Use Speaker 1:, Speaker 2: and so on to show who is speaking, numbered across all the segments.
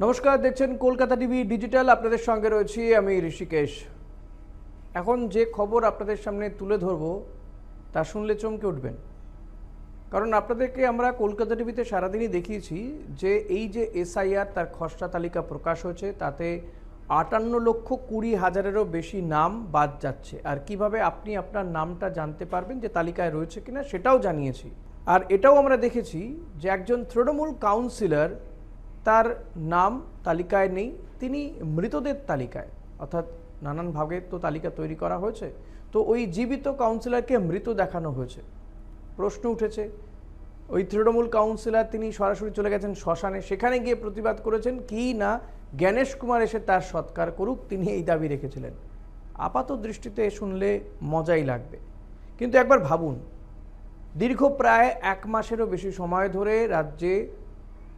Speaker 1: নমস্কার, দেখছেন Kolkata TV digital. আপনাদের সঙ্গে রয়েছি আমি ঋষিকেশ। এখন যে খবর আপনাদের সামনে তুলে ধরব তা শুনলে চমকে উঠবেন, কারণ আপনাদেরকে আমরা কলকাতা টিভিতে সারাদিনই দেখিয়েছি যে এই যে এসআইআর তার খসড়া তালিকা প্রকাশ হয়েছে, তাতে 58,20,000-এরও বেশি নাম বাদ যাচ্ছে। আর কিভাবে আপনি আপনার নামটা জানতে পারবেন যে তালিকায় রয়েছে কিনা সেটাও জানিয়েছি। আর এটাও আমরা দেখেছি যে একজন তৃণমূল কাউন্সিলর, তার নাম তালিকায় নেই, তিনি মৃতদের তালিকায়, অর্থাৎ নানান ভাগে তো তালিকা তৈরি করা হয়েছে, তো ওই জীবিত কাউন্সিলরকে মৃত দেখানো হয়েছে। প্রশ্ন উঠেছে, ওই তৃণমূল কাউন্সিলর তিনি সরাসরি চলে গেছেন শ্মশানে, সেখানে গিয়ে প্রতিবাদ করেছেন কি না জ্ঞানেশ কুমার এসে তার সৎকার করুক, তিনি এই দাবি রেখেছিলেন। আপাত দৃষ্টিতে শুনলে মজাই লাগবে, কিন্তু একবার ভাবুন, দীর্ঘ প্রায় 1 মাসেরও বেশি সময় ধরে রাজ্যে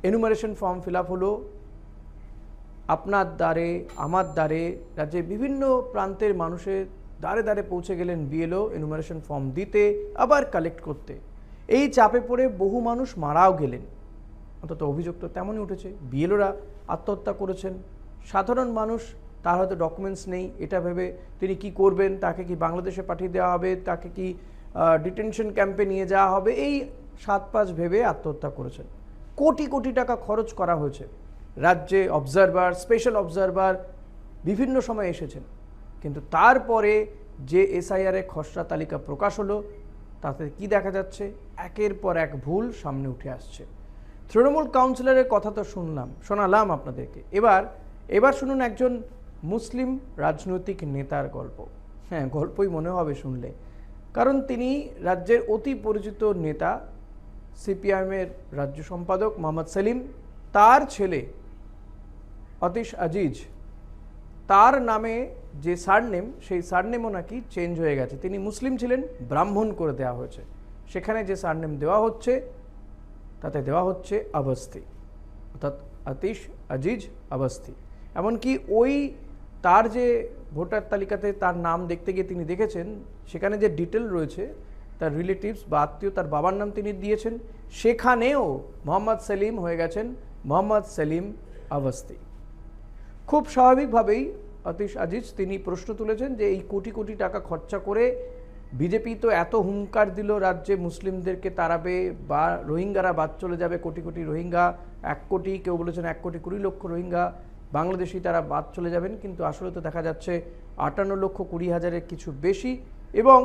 Speaker 1: এনুমারেশন ফর্ম ফিল আপ হলো, আপনার দ্বারে আমার দ্বারে, রাজ্যের বিভিন্ন প্রান্তের মানুষের দ্বারে দ্বারে পৌঁছে গেলেন বিএলও এনুমারেশন ফর্ম দিতে, আবার কালেক্ট করতে। এই চাপে পড়ে বহু মানুষ মারাও গেলেন, অন্তত অভিযোগ তো তেমনই উঠেছে। বিএলওরা আত্মহত্যা করেছেন, সাধারণ মানুষ তার হয়তো ডকুমেন্টস নেই, এটা ভেবে তিনি কি করবেন, তাকে কি বাংলাদেশে পাঠিয়ে দেওয়া হবে, তাকে কি ডিটেনশন ক্যাম্পে নিয়ে যাওয়া হবে, এই 7-5 ভেবে আত্মহত্যা করেছেন। কোটি কোটি টাকা খরচ করা হয়েছে, রাজ্যে অবজারভার, স্পেশাল অবজারভার বিভিন্ন সময় এসেছেন, কিন্তু তারপরে যে এসআইআরের খসড়া তালিকা প্রকাশ হলো তাতে কি দেখা যাচ্ছে, একের পর এক ভুল সামনে উঠে আসছে। তৃণমূল কাউন্সিলরের কথা তো শোনালাম আপনাদেরকে, এবার শুনুন একজন মুসলিম রাজনৈতিক নেতার গল্প। হ্যাঁ, গল্পই মনে হবে শুনলে, কারণ তিনি রাজ্যের অতি পরিচিত নেতা, সিপিআইএমের রাজ্য সম্পাদক মোহাম্মদ সেলিম, তার ছেলে অতীশ আজিজ, তার নামে যে সারনেম, সেই সারনেমও নাকি চেঞ্জ হয়ে গেছে। তিনি মুসলিম ছিলেন, ব্রাহ্মণ করে দেওয়া হয়েছে। সেখানে যে সারনেম দেওয়া হচ্ছে তাতে দেওয়া হচ্ছে অবস্থি, অর্থাৎ অতীশ আজিজ অবস্থি। এমনকি ওই তার যে ভোটার তালিকাতে তার নাম দেখতে গিয়ে তিনি দেখেছেন সেখানে যে ডিটেল রয়েছে, তার রিলেটিভস বা আত্মীয়, তার বাবার নাম তিনি দিয়েছেন, সেখানেও মোহাম্মদ সেলিম হয়ে গেছেন মোহাম্মদ সেলিম অবস্থি। খুব স্বাভাবিকভাবেই অতীশ আজিজ তিনি প্রশ্ন তুলেছেন যে এই কোটি কোটি টাকা খরচা করে বিজেপি তো এত হুঙ্কার দিল রাজ্যে মুসলিমদেরকে তাড়াবে বা রোহিঙ্গারা বাদ চলে যাবে, কোটি কোটি রোহিঙ্গা, 1 কোটি, কেউ বলেছেন 1,20,00,000 রোহিঙ্গা বাংলাদেশি তারা বাদ চলে যাবেন, কিন্তু আসলে তো দেখা যাচ্ছে 58,20,000-এর কিছু বেশি। এবং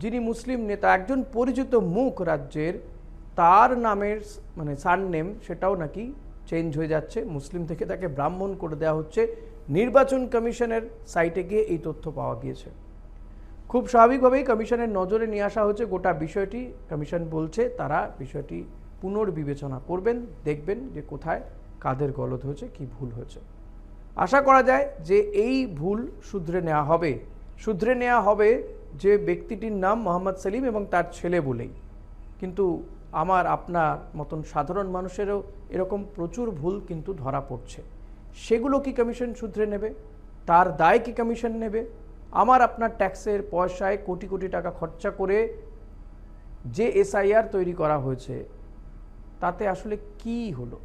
Speaker 1: যিনি মুসলিম নেতা, একজন পরিচিত মুখ রাজ্যের, তার নামের মানে সারনেম সেটাও নাকি চেঞ্জ হয়ে যাচ্ছে, মুসলিম থেকে তাকে ব্রাহ্মণ করে দেওয়া হচ্ছে। নির্বাচন কমিশনের সাইটে গিয়ে এই তথ্য পাওয়া গিয়েছে। খুব স্বাভাবিকভাবেই কমিশনের নজরে নিয়ে আসা হচ্ছে গোটা বিষয়টি। কমিশন বলছে তারা বিষয়টি পুনর্বিবেচনা করবেন, দেখবেন যে কোথায় কাদের গলদ হয়েছে, কি ভুল হয়েছে। আশা করা যায় যে এই ভুল শুধরে নেওয়া হবে যে ব্যক্তিটির নাম মোহাম্মদ সেলিম এবং তার ছেলে বলেই। কিন্তু আমার আপনার মতন সাধারণ মানুষেরও এরকম প্রচুর ভুল কিন্তু ধরা পড়ছে, সেগুলো কি কমিশন শুধরে নেবে? তার দায় কি কমিশন নেবে? আমার আপনার ট্যাক্সের পয়সায় কোটি কোটি টাকা খরচা করে যে এসআইআর তৈরি করা হয়েছে তাতে আসলে কি হলো?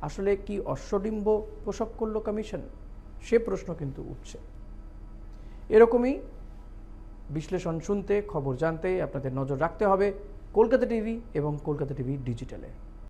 Speaker 1: আসলে কি অশ্বডিম্ব প্রসব করলো কমিশন? সে প্রশ্ন কিন্তু উঠছে। এরকমই বিশ্লেষণ শুনতে, খবর জানতে আপনাদের নজর রাখতে হবে কলকাতা টিভি এবং কলকাতা টিভি ডিজিটালে।